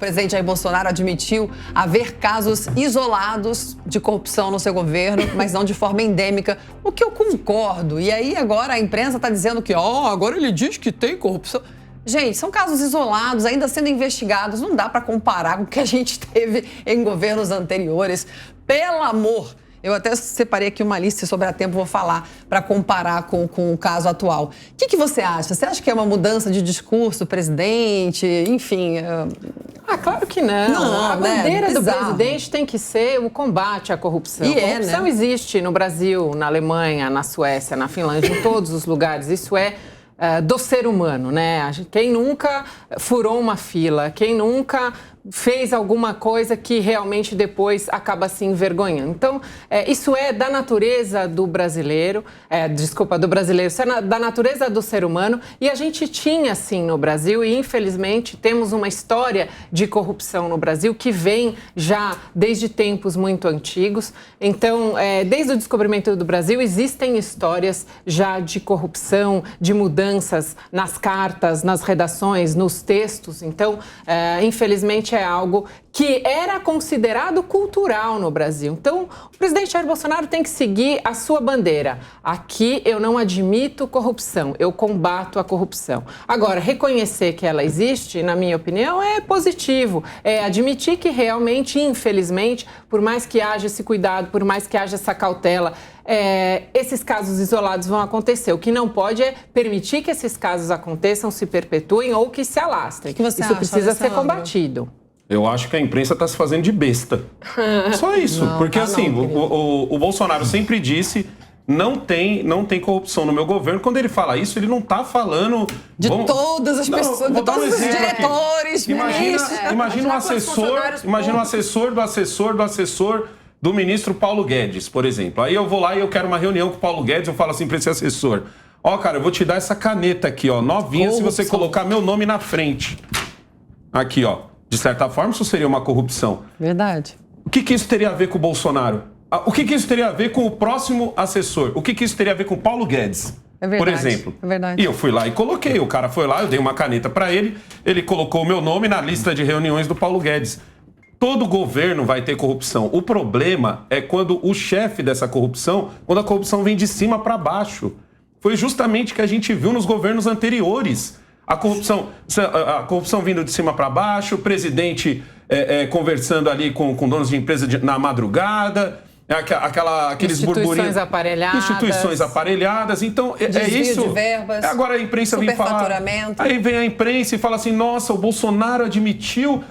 presidente Jair Bolsonaro admitiu haver casos isolados de corrupção no seu governo, mas não de forma endêmica, o que eu concordo. E aí agora a imprensa está dizendo que, agora ele diz que tem corrupção. Gente, são casos isolados, ainda sendo investigados, não dá para comparar com o que a gente teve em governos anteriores. Pelo amor! Eu até separei aqui uma lista, se sobrar tempo vou falar, para comparar com o caso atual. O que você acha? Você acha que é uma mudança de discurso, presidente? Enfim... claro que não. A bandeira do presidente tem que ser o combate à corrupção. A corrupção existe no Brasil, na Alemanha, na Suécia, na Finlândia, em todos os lugares. Isso é do ser humano, né? Quem nunca furou uma fila, quem nunca fez alguma coisa que realmente depois acaba se envergonhando. Então, isso é da natureza do brasileiro, isso é da natureza do ser humano, e a gente tinha, sim, no Brasil, e infelizmente temos uma história de corrupção no Brasil que vem já desde tempos muito antigos. Então, desde o descobrimento do Brasil, existem histórias já de corrupção, de mudanças nas cartas, nas redações, nos textos. Então, infelizmente, é algo que era considerado cultural no Brasil. Então, o presidente Jair Bolsonaro tem que seguir a sua bandeira. Aqui eu não admito corrupção, eu combato a corrupção. Agora, reconhecer que ela existe, na minha opinião, é positivo. É admitir que realmente, infelizmente, por mais que haja esse cuidado, por mais que haja essa cautela, esses casos isolados vão acontecer. O que não pode é permitir que esses casos aconteçam, se perpetuem ou que se alastrem. Isso precisa ser combatido. Eu acho que a imprensa está se fazendo de besta. Só isso. Porque o Bolsonaro sempre disse não tem corrupção no meu governo. Quando ele fala isso, ele não está falando... De todas as pessoas, de todos os diretores, ministros. Imagina um assessor do ministro Paulo Guedes, por exemplo. Aí eu vou lá e eu quero uma reunião com o Paulo Guedes, eu falo assim para esse assessor, cara, eu vou te dar essa caneta aqui, novinha, se você colocar meu nome na frente. Aqui, De certa forma, isso seria uma corrupção. Verdade. O que isso teria a ver com o Bolsonaro? O que isso teria a ver com o próximo assessor? O que isso teria a ver com o Paulo Guedes? É verdade. Por exemplo. É verdade. E eu fui lá e coloquei. O cara foi lá, eu dei uma caneta para ele, ele colocou o meu nome na lista de reuniões do Paulo Guedes. Todo governo vai ter corrupção. O problema é quando o chefe dessa corrupção, quando a corrupção vem de cima para baixo. Foi justamente o que a gente viu nos governos anteriores. A corrupção vindo de cima para baixo, o presidente conversando ali com donos de empresa na madrugada, aqueles burburinhos. Instituições aparelhadas. Então, isso. De verbas, agora a imprensa vem falar. Aí vem a imprensa e fala assim: nossa, o Bolsonaro admitiu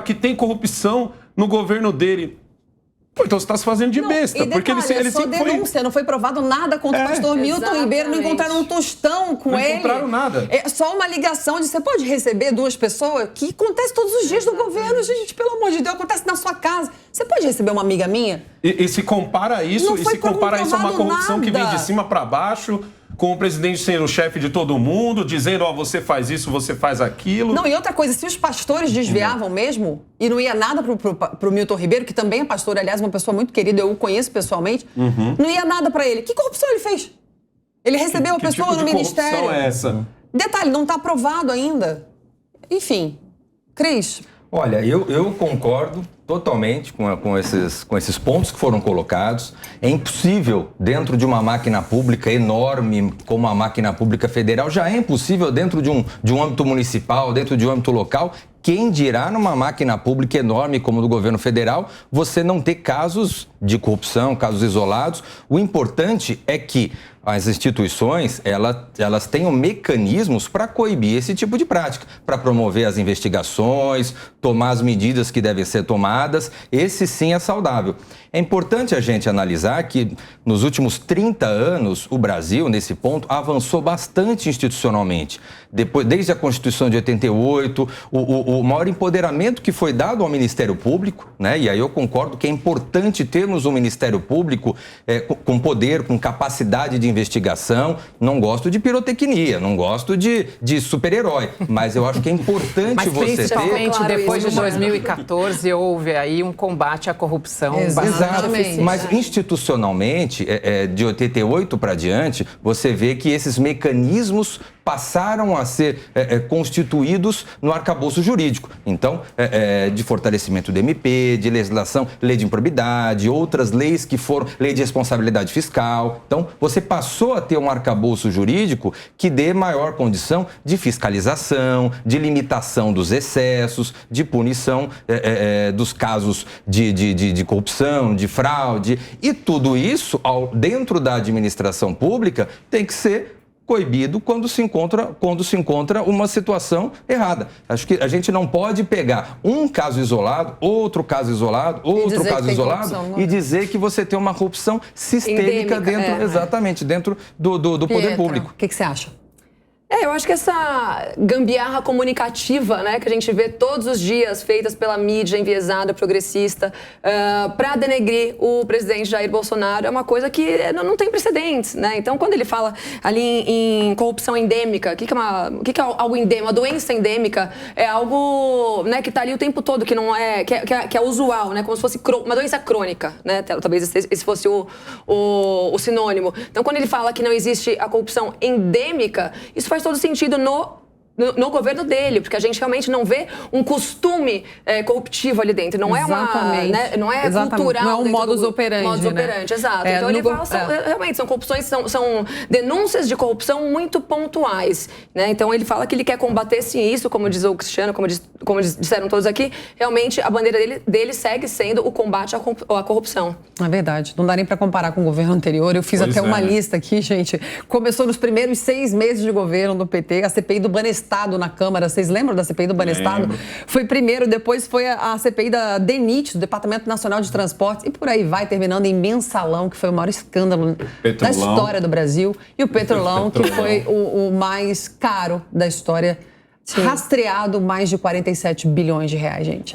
que tem corrupção no governo dele. Pô, então você está se fazendo de besta. E detalhe, porque ele sempre denúncia, não foi provado nada contra o pastor Milton Ribeiro, não encontraram um tostão com ele. Não encontraram nada. É só uma ligação de você pode receber duas pessoas, que acontece todos os dias no governo, gente, pelo amor de Deus, acontece na sua casa. Você pode receber uma amiga minha? E se compara isso, a uma corrupção que vem de cima para baixo, com o presidente sendo o chefe de todo mundo, dizendo, você faz isso, você faz aquilo. Não, e outra coisa, se os pastores desviavam mesmo, e não ia nada pro Milton Ribeiro, que também é pastor, aliás, uma pessoa muito querida, eu o conheço pessoalmente, não ia nada para ele. Que corrupção ele fez? Ele recebeu a pessoa tipo no ministério. Que corrupção é essa? Detalhe, não está aprovado ainda. Enfim, Cris. Olha, eu concordo totalmente com esses pontos que foram colocados. É impossível, dentro de uma máquina pública enorme como a máquina pública federal, já é impossível dentro de um âmbito municipal, dentro de um âmbito local, quem dirá numa máquina pública enorme como do governo federal, você não ter casos de corrupção, casos isolados. O importante é que as instituições, elas tenham mecanismos para coibir esse tipo de prática, para promover as investigações, tomar as medidas que devem ser tomadas. Esse sim é saudável. É importante a gente analisar que nos últimos 30 anos, o Brasil, nesse ponto, avançou bastante institucionalmente. Desde a Constituição de 88, o maior empoderamento que foi dado ao Ministério Público, né? E aí eu concordo que é importante termos um Ministério Público com poder, com capacidade de investigação. Não gosto de pirotecnia, não gosto de super-herói, mas eu acho que é importante você ter... Principalmente depois de 2014, houve aí um combate à corrupção. Exato, mas institucionalmente, de 88 para diante, você vê que esses mecanismos passaram a ser constituídos no arcabouço jurídico. Então, de fortalecimento do MP, de legislação, lei de improbidade, outras leis que foram, lei de responsabilidade fiscal. Então, você passou a ter um arcabouço jurídico que dê maior condição de fiscalização, de limitação dos excessos, de punição dos casos de corrupção, de fraude. E tudo isso, dentro da administração pública, tem que ser coibido quando se encontra uma situação errada. Acho que a gente não pode pegar um caso isolado, outro caso isolado, outro caso isolado e dizer que você tem uma corrupção sistêmica dentro do poder público. O que você acha? Eu acho que essa gambiarra comunicativa, né, que a gente vê todos os dias feitas pela mídia enviesada, progressista, para denegrir o presidente Jair Bolsonaro, é uma coisa que não tem precedentes, né? Então, quando ele fala ali em corrupção endêmica, o que é algo endêmico? Uma doença endêmica é algo, né, que está ali o tempo todo, que não é, que é usual, né? Como se fosse uma doença crônica, né? Talvez esse fosse o sinônimo. Então, quando ele fala que não existe a corrupção endêmica, isso faz todo sentido no governo dele, porque a gente realmente não vê um costume corruptivo ali dentro. Não é não é cultural. Não é um modus operandi, modus operandi, exato. Então ele fala, realmente, são corrupções, são denúncias de corrupção muito pontuais, né? Então ele fala que ele quer combater sim isso, como diz o Cristiano, como disseram todos aqui, realmente a bandeira dele segue sendo o combate à corrupção. É verdade. Não dá nem para comparar com o governo anterior. Eu fiz uma lista aqui, gente. Começou nos primeiros 6 meses de governo do PT, a CPI do Banestado na Câmara. Vocês lembram da CPI do Banestado? Foi primeiro, depois foi a CPI da DENIT, do Departamento Nacional de Transportes, e por aí vai, terminando em Mensalão, que foi o maior escândalo da história do Brasil, e o Petrolão, que foi o mais caro da história, rastreado mais de 47 bilhões de reais, gente.